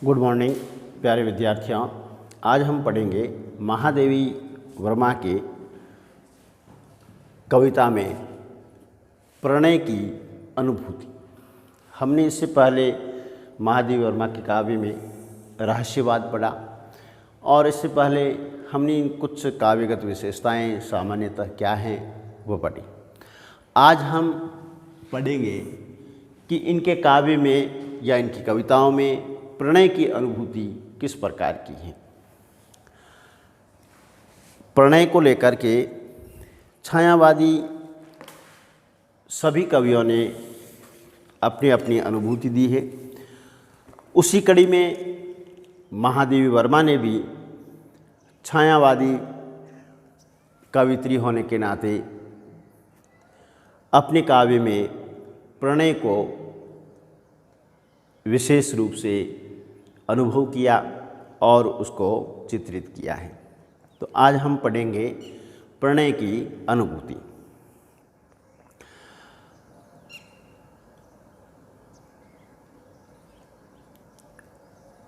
Good morning प्यारे विद्यार्थियों। आज हम पढ़ेंगे महादेवी वर्मा के कविता में प्रणय की अनुभूति। हमने इससे पहले महादेवी वर्मा के काव्य में रहस्यवाद पढ़ा और इससे पहले हमने कुछ काव्यगत विशेषताएं सामान्यतः क्या हैं वो पढ़ी। आज हम पढ़ेंगे कि इनके काव्य में या इनकी कविताओं में प्रणय की अनुभूति किस प्रकार की है। प्रणय को लेकर के छायावादी सभी कवियों ने अपनी अपनी अनुभूति दी है। उसी कड़ी में महादेवी वर्मा ने भी छायावादी कवित्री होने के नाते अपने काव्य में प्रणय को विशेष रूप से अनुभव किया और उसको चित्रित किया है। तो आज हम पढ़ेंगे प्रणय की अनुभूति।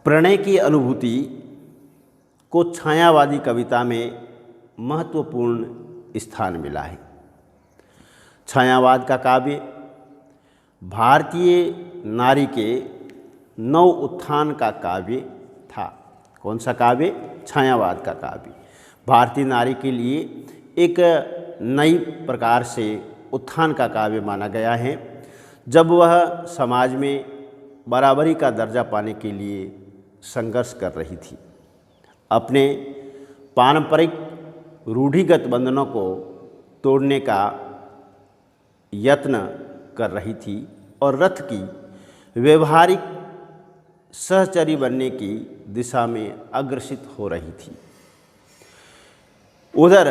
प्रणय की अनुभूति को छायावादी कविता में महत्वपूर्ण स्थान मिला है। छायावाद का काव्य भारतीय नारी के नव उत्थान का काव्य था। कौन सा काव्य? छायावाद का काव्य भारतीय नारी के लिए एक नई प्रकार से उत्थान का काव्य माना गया है, जब वह समाज में बराबरी का दर्जा पाने के लिए संघर्ष कर रही थी, अपने पारंपरिक रूढ़िगत बंधनों को तोड़ने का यत्न कर रही थी और रथ की व्यवहारिक सहचरी बनने की दिशा में अग्रसित हो रही थी। उधर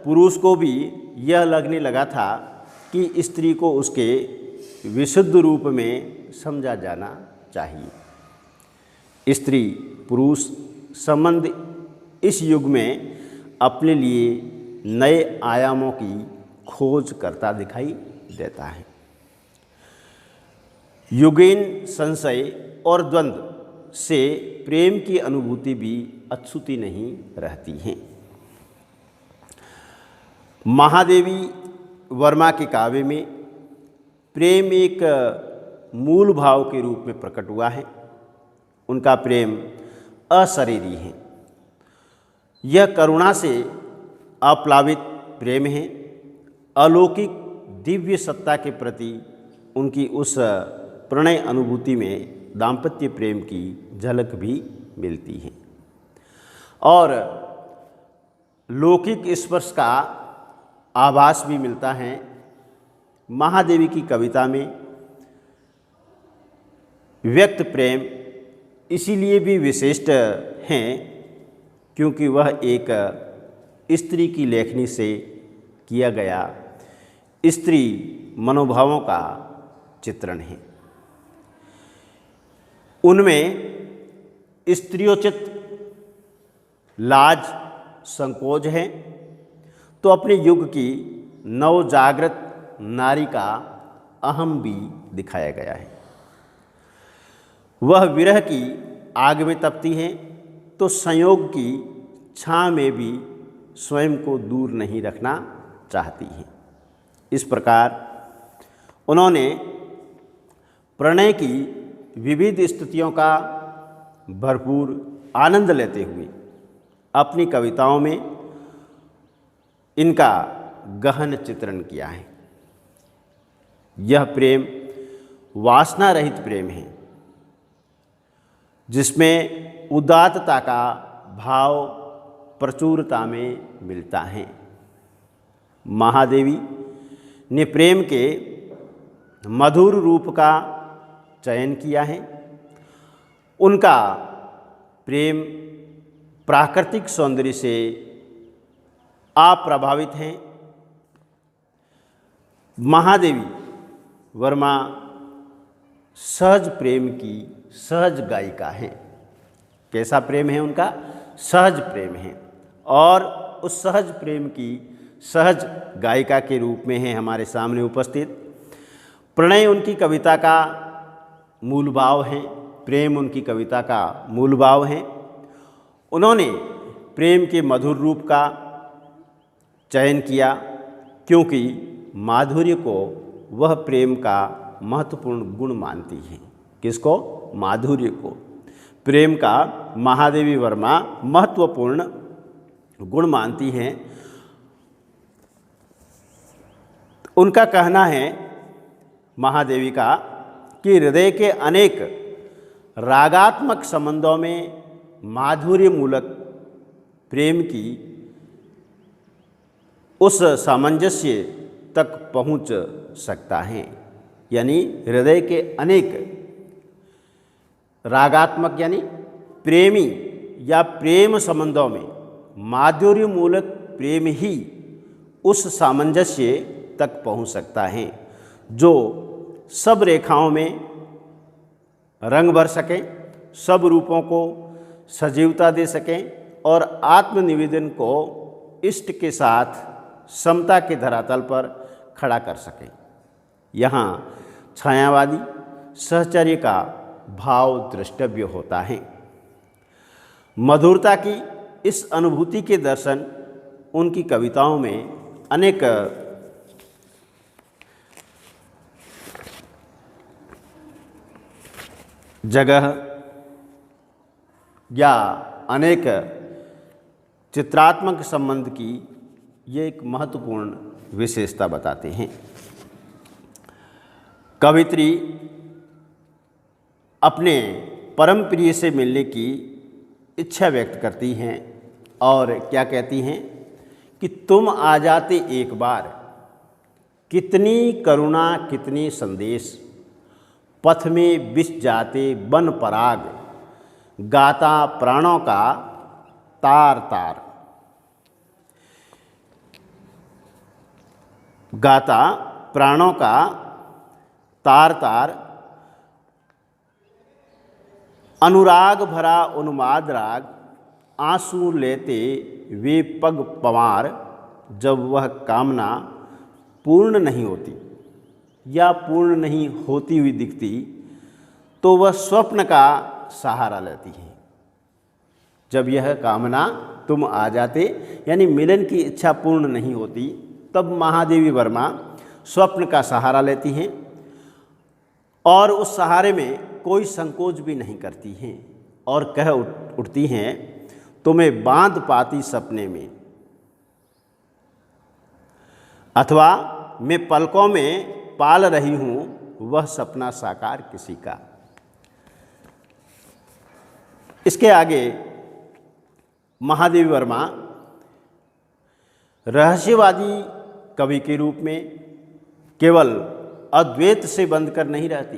पुरुष को भी यह लगने लगा था कि स्त्री को उसके विशुद्ध रूप में समझा जाना चाहिए। स्त्री पुरुष संबंध इस युग में अपने लिए नए आयामों की खोज करता दिखाई देता है। युगीन संशय और द्वंद्व से प्रेम की अनुभूति भी अछूती नहीं रहती है। महादेवी वर्मा के काव्य में प्रेम एक मूल भाव के रूप में प्रकट हुआ है। उनका प्रेम अशरीरी है। यह करुणा से अप्लावित प्रेम है। अलौकिक दिव्य सत्ता के प्रति उनकी उस प्रणय अनुभूति में दाम्पत्य प्रेम की झलक भी मिलती है और लौकिक स्पर्श का आभास भी मिलता है। महादेवी की कविता में व्यक्त प्रेम इसीलिए भी विशिष्ट हैं क्योंकि वह एक स्त्री की लेखनी से किया गया स्त्री मनोभावों का चित्रण है। उनमें स्त्रियोचित लाज संकोच है तो अपने युग की नवजागृत नारी का अहम भी दिखाया गया है। वह विरह की आग में तपती है तो संयोग की छाँ में भी स्वयं को दूर नहीं रखना चाहती है। इस प्रकार उन्होंने प्रणय की विविध स्थितियों का भरपूर आनंद लेते हुए अपनी कविताओं में इनका गहन चित्रण किया है। यह प्रेम वासना रहित प्रेम है जिसमें उदात्तता का भाव प्रचुरता में मिलता है। महादेवी ने प्रेम के मधुर रूप का चयन किया है। उनका प्रेम प्राकृतिक सौंदर्य से अप्रभावित है। महादेवी वर्मा सहज प्रेम की सहज गायिका है। कैसा प्रेम है उनका? सहज प्रेम है और उस सहज प्रेम की सहज गायिका के रूप में है हमारे सामने उपस्थित। प्रणय उनकी कविता का मूल भाव है प्रेम उनकी कविता का मूल भाव है। उन्होंने प्रेम के मधुर रूप का चयन किया क्योंकि माधुर्य को वह प्रेम का महत्वपूर्ण गुण मानती है। किसको? माधुर्य को। प्रेम का महादेवी वर्मा महत्वपूर्ण गुण मानती हैं। उनका कहना है महादेवी का कि हृदय के अनेक रागात्मक संबंधों में माधुर्य मूलक प्रेम की उस सामंजस्य तक पहुंच सकता है। यानी हृदय के अनेक रागात्मक यानी प्रेमी या प्रेम संबंधों में माधुर्य मूलक प्रेम ही उस सामंजस्य तक पहुंच सकता है जो सब रेखाओं में रंग भर सके, सब रूपों को सजीवता दे सकें और आत्मनिवेदन को इष्ट के साथ समता के धरातल पर खड़ा कर सकें। यहाँ छायावादी सहचर्य का भाव द्रष्टव्य होता है। मधुरता की इस अनुभूति के दर्शन उनकी कविताओं में अनेक जगह या अनेक चित्रात्मक संबंध की ये एक महत्वपूर्ण विशेषता बताते हैं। कवित्री अपने परम प्रिय से मिलने की इच्छा व्यक्त करती हैं और क्या कहती हैं कि तुम आ जाते एक बार, कितनी करुणा कितनी संदेश, पथ में बिछ जाते बन पराग, गाता प्राणों का तार तार। गाता प्राणों का तार तार, अनुराग भरा उन्माद राग, आंसू लेते वे पग पवार, जब वह कामना पूर्ण नहीं होती या पूर्ण नहीं होती हुई दिखती तो वह स्वप्न का सहारा लेती है। जब यह कामना तुम आ जाते यानी मिलन की इच्छा पूर्ण नहीं होती तब महादेवी वर्मा स्वप्न का सहारा लेती हैं और उस सहारे में कोई संकोच भी नहीं करती हैं और कह उठती हैं तुम्हें बांध पाती सपने में, अथवा मैं पलकों में पाल रही हूँ वह सपना साकार किसी का। इसके आगे महादेवी वर्मा रहस्यवादी कवि के रूप में केवल अद्वैत से बंद कर नहीं रहती,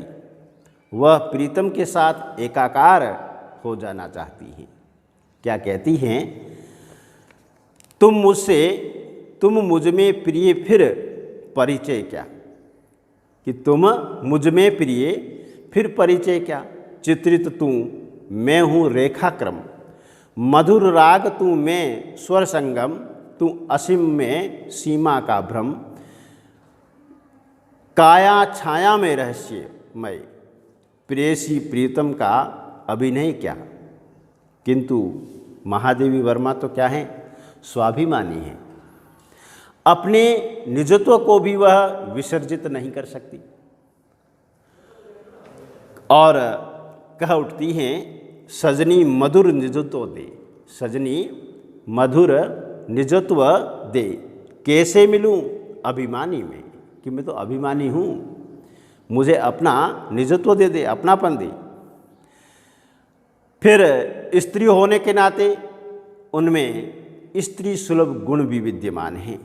वह प्रीतम के साथ एकाकार हो जाना चाहती हैं। क्या कहती हैं? तुम मुझ में प्रिय फिर परिचय क्या, कि तुम मुझ में प्रिय फिर परिचय क्या, चित्रित तू मैं हूँ रेखाक्रम, मधुर राग तू मैं स्वर संगम, तू असीम में सीमा का भ्रम, काया छाया में रहस्यमय, प्रेयसी प्रीतम का अभिनय क्या। किंतु महादेवी वर्मा तो क्या है? स्वाभिमानी है। अपने निजत्व को भी वह विसर्जित नहीं कर सकती और कह उठती हैं सजनी मधुर निजत्व दे, सजनी मधुर निजत्व दे, कैसे मिलूं अभिमानी में, कि मैं तो अभिमानी हूँ, मुझे अपना निजत्व दे दे, अपनापन दे। फिर स्त्री होने के नाते उनमें स्त्री सुलभ गुण भी विद्यमान हैं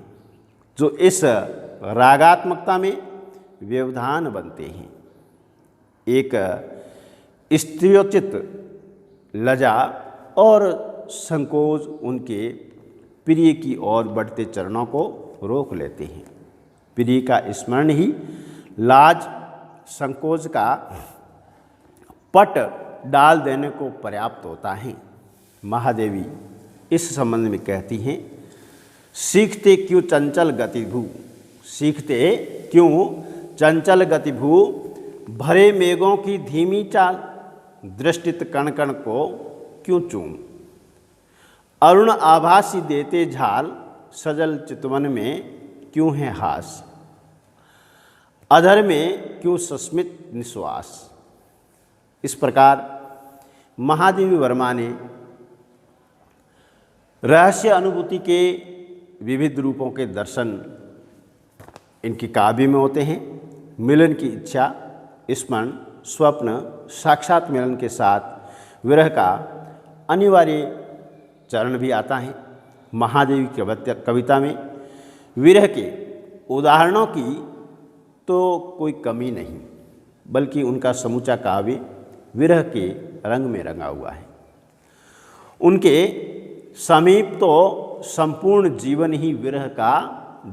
जो इस रागात्मकता में व्यवधान बनते हैं। एक स्त्रीयोचित लजा और संकोच उनके प्रिय की ओर बढ़ते चरणों को रोक लेते हैं। प्रिय का स्मरण ही लाज संकोच का पट डाल देने को पर्याप्त होता है। महादेवी इस संबंध में कहती हैं सीखते क्यों चंचल गतिभू, सीखते क्यों चंचल गतिभू, भरे मेघों की धीमी चाल, दृष्टित कण कण को क्यों चूम। अरुण आभासी देते झाल, सजल चितवन में क्यों है हास। अधर में क्यों सस्मित निश्वास। इस प्रकार महादेवी वर्मा ने रहस्य अनुभूति के विविध रूपों के दर्शन इनकी काव्य में होते हैं। मिलन की इच्छा, स्मरण, स्वप्न, साक्षात मिलन के साथ विरह का अनिवार्य चरण भी आता है। महादेवी की कविता में विरह के उदाहरणों की तो कोई कमी नहीं, बल्कि उनका समूचा काव्य विरह के रंग में रंगा हुआ है। उनके समीप तो संपूर्ण जीवन ही विरह का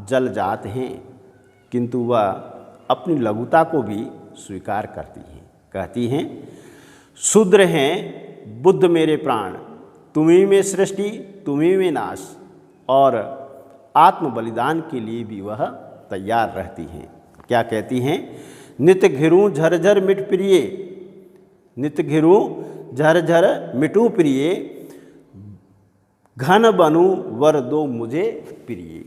जल जात हैं, किंतु वह अपनी लघुता को भी स्वीकार करती हैं। कहती हैं, शूद्र हैं बुद्ध मेरे प्राण, तुम्ही में सृष्टि तुम्ही में नाश। और आत्म बलिदान के लिए भी वह तैयार रहती हैं। क्या कहती हैं, नित घिरूं झरझर मिट प्रिय, नित घिरूं झरझर मिटू प्रिय, घन बनू वर दो मुझे प्रिय।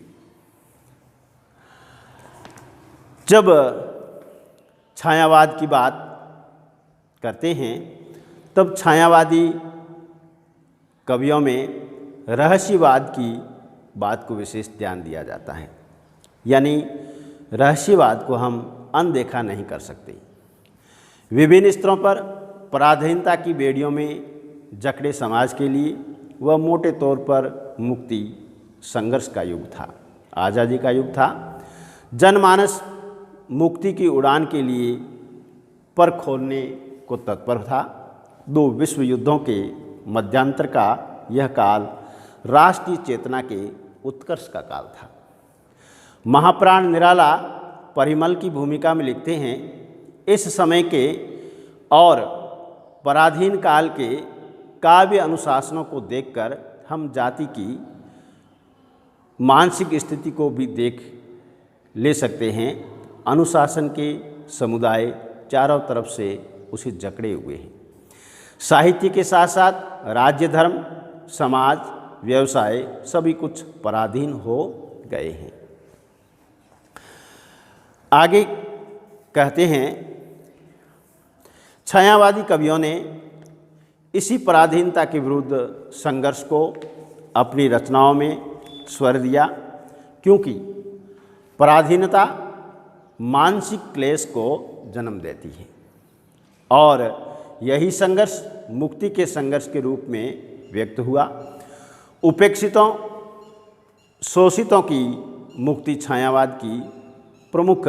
जब छायावाद की बात करते हैं तब छायावादी कवियों में रहस्यवाद की बात को विशेष ध्यान दिया जाता है। यानी रहस्यवाद को हम अनदेखा नहीं कर सकते। विभिन्न स्तरों पर पराधीनता की बेड़ियों में जकड़े समाज के लिए वह मोटे तौर पर मुक्ति संघर्ष का युग था, आज़ादी का युग था। जनमानस मुक्ति की उड़ान के लिए पर खोलने को तत्पर था। दो विश्व युद्धों के मध्यांतर का यह काल राष्ट्रीय चेतना के उत्कर्ष का काल था। महाप्राण निराला परिमल की भूमिका में लिखते हैं, इस समय के और पराधीन काल के काव्य अनुशासनों को देखकर हम जाति की मानसिक स्थिति को भी देख ले सकते हैं। अनुशासन के समुदाय चारों तरफ से उसे जकड़े हुए हैं। साहित्य के साथ साथ राज्य, धर्म, समाज, व्यवसाय सभी कुछ पराधीन हो गए हैं। आगे कहते हैं, छायावादी कवियों ने इसी पराधीनता के विरुद्ध संघर्ष को अपनी रचनाओं में स्वर दिया, क्योंकि पराधीनता मानसिक क्लेश को जन्म देती है और यही संघर्ष मुक्ति के संघर्ष के रूप में व्यक्त हुआ। उपेक्षितों, शोषितों की मुक्ति छायावाद की प्रमुख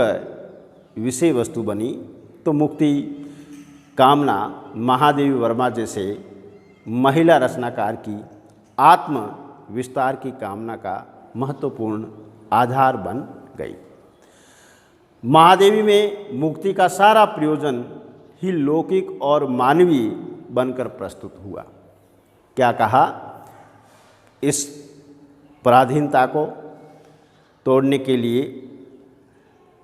विषय वस्तु बनी, तो मुक्ति कामना महादेवी वर्मा जैसे महिला रचनाकार की आत्म विस्तार की कामना का महत्वपूर्ण आधार बन गई। महादेवी में मुक्ति का सारा प्रयोजन ही लौकिक और मानवीय बनकर प्रस्तुत हुआ। क्या कहा, इस पराधीनता को तोड़ने के लिए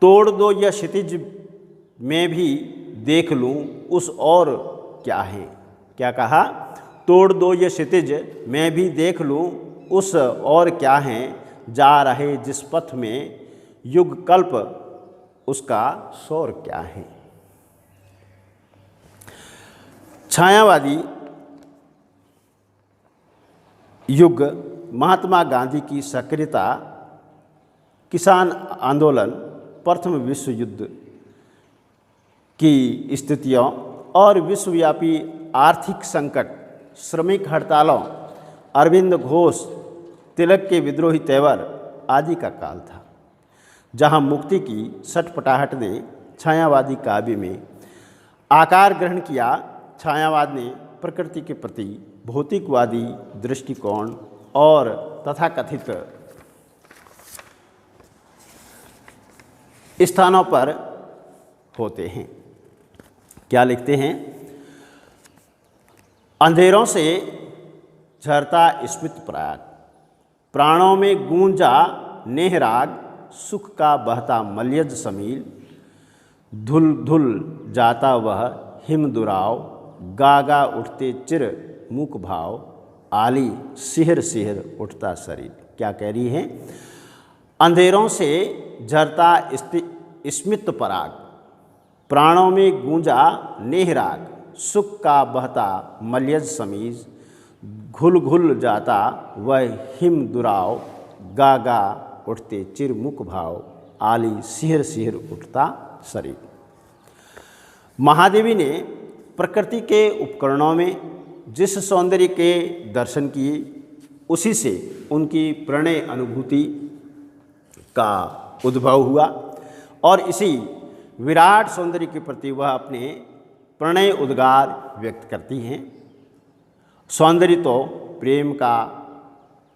तोड़ दो यह क्षितिज में भी देख लूं उस और क्या है। क्या कहा, तोड़ दो ये क्षितिज मैं भी देख लूं उस और क्या है, जा रहे जिस पथ में युग कल्प उसका शोर क्या है। छायावादी युग महात्मा गांधी की सक्रियता, किसान आंदोलन, प्रथम विश्व युद्ध की स्थितियों और विश्वव्यापी आर्थिक संकट, श्रमिक हड़तालों, अरविंद घोष, तिलक के विद्रोही तेवर आदि का काल था, जहां मुक्ति की सटपटाहट ने छायावादी काव्य में आकार ग्रहण किया। छायावाद ने प्रकृति के प्रति भौतिकवादी दृष्टिकोण और तथाकथित स्थानों पर होते हैं। क्या लिखते हैं, अंधेरों से झरता स्मित पराग, प्राणों में गूंजा नेहराग, सुख का बहता मलयज समील, धुल धुल जाता वह हिम दुराव, गागा उठते चिर मुख भाव, आली सिहर सिहर उठता शरीर। क्या कह रही है? अंधेरों से झरता स्मित पराग, प्राणों में गूंजा नेहराग, सुख का बहता मलयज समीज, घुल घुल जाता वह हिम दुराव, गागा उठते चिर मुख भाव, आली सिहर सिहर उठता शरीर। महादेवी ने प्रकृति के उपकरणों में जिस सौंदर्य के दर्शन किए, उसी से उनकी प्रणय अनुभूति का उद्भव हुआ और इसी विराट सौंदर्य के प्रति वह अपने प्रणय उद्गार व्यक्त करती हैं। सौंदर्य तो प्रेम का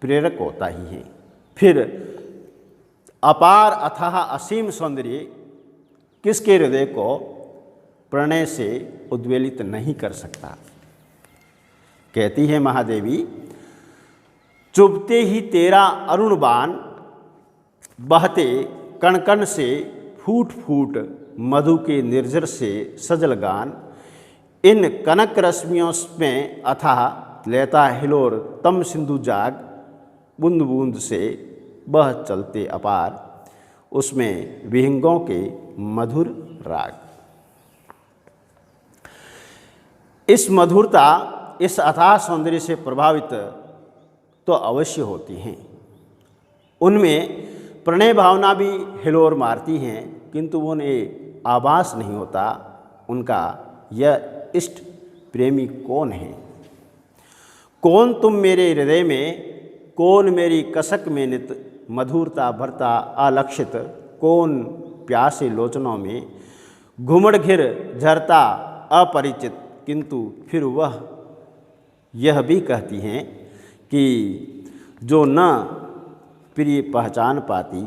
प्रेरक होता ही है, फिर अपार अथाह असीम सौंदर्य किसके हृदय को प्रणय से उद्वेलित नहीं कर सकता। कहती है महादेवी, चुभते ही तेरा अरुण बाण, बहते कण कण से फूट फूट मधु के निर्जर से सजल गान, इन कनक रश्मियों में अथाह लेता हिलोर तम सिंधु जाग, बूंद बूंद से बह चलते अपार, उसमें विहंगों के मधुर राग। इस मधुरता, इस अथाह सौंदर्य से प्रभावित तो अवश्य होती हैं। उनमें प्रणय भावना भी हिलोर मारती हैं, किंतु उन्हें आभास नहीं होता उनका यह इष्ट प्रेमी कौन है। कौन तुम मेरे हृदय में, कौन मेरी कसक में नित मधुरता भरता अलक्षित, कौन प्यासे लोचनों में घुमड़ घिर झरता अपरिचित। किंतु फिर वह यह भी कहती हैं कि जो न प्रिय पहचान पाती,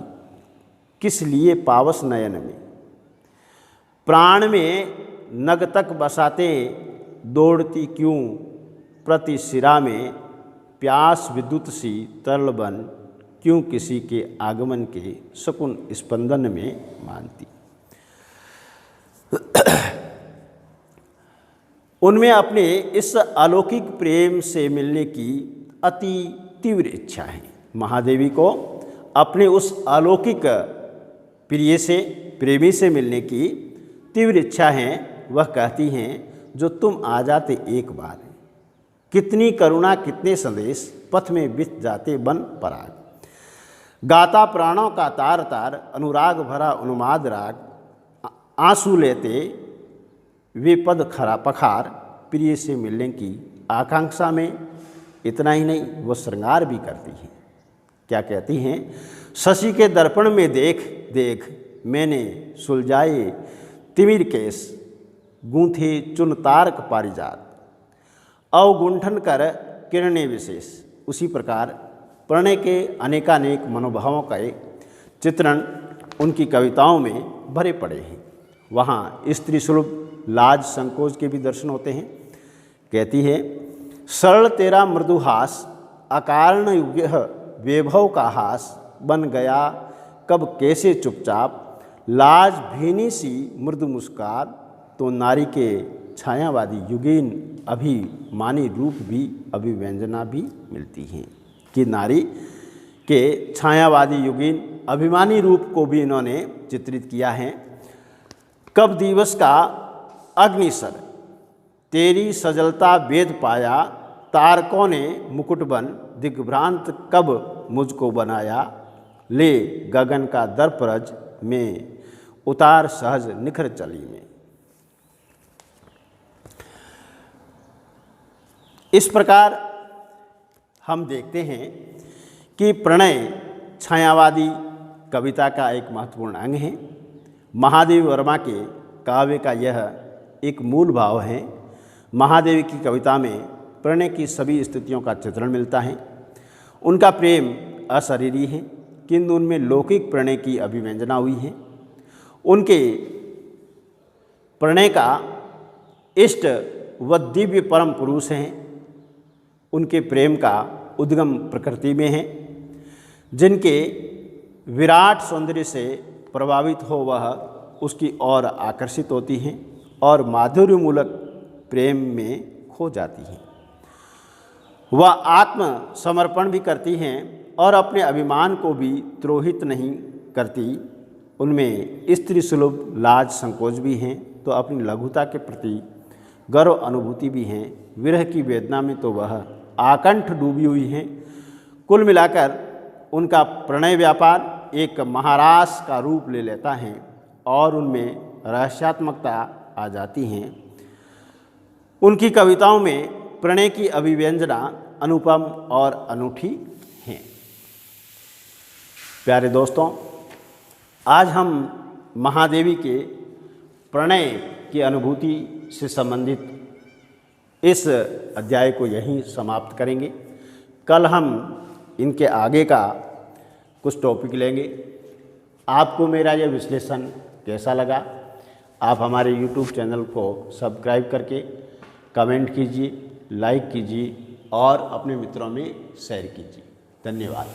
किस लिए पावस नयन में, प्राण में नग तक बसाते दौड़ती क्यों, प्रति सिरा में प्यास विद्युत सी तरल बन, क्यों किसी के आगमन के शकुन स्पंदन में मानती। उनमें अपने इस अलौकिक प्रेम से मिलने की अति तीव्र इच्छा है। महादेवी को अपने उस अलौकिक प्रिय से, प्रेमी से मिलने की तीव्र इच्छा है। वह कहती हैं, जो तुम आ जाते एक बार, कितनी करुणा कितने संदेश पथ में बित जाते बन पराग, गाता प्राणों का तार तार अनुराग भरा उन्माद राग, आंसू लेते वे पद खरा पखार, प्रिय से मिलने की आकांक्षा में। इतना ही नहीं, वह श्रृंगार भी करती हैं। क्या कहती हैं? शशि के दर्पण में देख देख मैंने सुलझाए तिमिर केस, गूंथे चुन तारक पारिजात, अवगुंठन कर किरणें विशेष। उसी प्रकार प्रणय के अनेकानेक मनोभावों का चित्रण उनकी कविताओं में भरे पड़े हैं। वहाँ स्त्री सुलभ लाज संकोच के भी दर्शन होते हैं। कहती है, सरल तेरा मृदुहास, अकारण यह वैभव का हास, बन गया कब कैसे चुपचाप, लाज भीनी सी मृदु मुस्कान, तो नारी के छायावादी युगीन अभिमानी रूप भी, अभिव्यंजना भी मिलती हैं। कि नारी के छायावादी युगीन अभिमानी रूप को भी इन्होंने चित्रित किया है। कब दिवस का अग्निसर, तेरी सजलता वेद पाया, तारकों ने मुकुट बन दिग्भ्रांत कब मुझको बनाया, ले गगन का दर्परज में उतार सहज निखर चली में। इस प्रकार हम देखते हैं कि प्रणय छायावादी कविता का एक महत्वपूर्ण अंग है। महादेवी वर्मा के काव्य का यह एक मूल भाव है। महादेवी की कविता में प्रणय की सभी स्थितियों का चित्रण मिलता है। उनका प्रेम अशरीरी है, किंतु उनमें लौकिक प्रणय की अभिव्यंजना हुई है। उनके प्रणय का इष्ट व दिव्य परम पुरुष हैं। उनके प्रेम का उद्गम प्रकृति में है। जिनके विराट सौंदर्य से प्रभावित हो वह उसकी ओर आकर्षित होती हैं और माधुर्यमूलक प्रेम में खो जाती हैं। वह आत्मसमर्पण भी करती हैं और अपने अभिमान को भी द्रोहित नहीं करती। उनमें स्त्री सुलभ लाज संकोच भी हैं तो अपनी लघुता के प्रति गर्व अनुभूति भी हैं। विरह की वेदना में तो वह आकंठ डूबी हुई हैं। कुल मिलाकर उनका प्रणय व्यापार एक महारास का रूप ले लेता है और उनमें रहस्यात्मकता आ जाती हैं। उनकी कविताओं में प्रणय की अभिव्यंजना अनुपम और अनूठी हैं। प्यारे दोस्तों, आज हम महादेवी के प्रणय की अनुभूति से संबंधित इस अध्याय को यहीं समाप्त करेंगे। कल हम इनके आगे का कुछ टॉपिक लेंगे। आपको मेरा यह विश्लेषण कैसा लगा? आप हमारे YouTube चैनल को सब्सक्राइब करके कमेंट कीजिए, लाइक कीजिए और अपने मित्रों में शेयर कीजिए। धन्यवाद।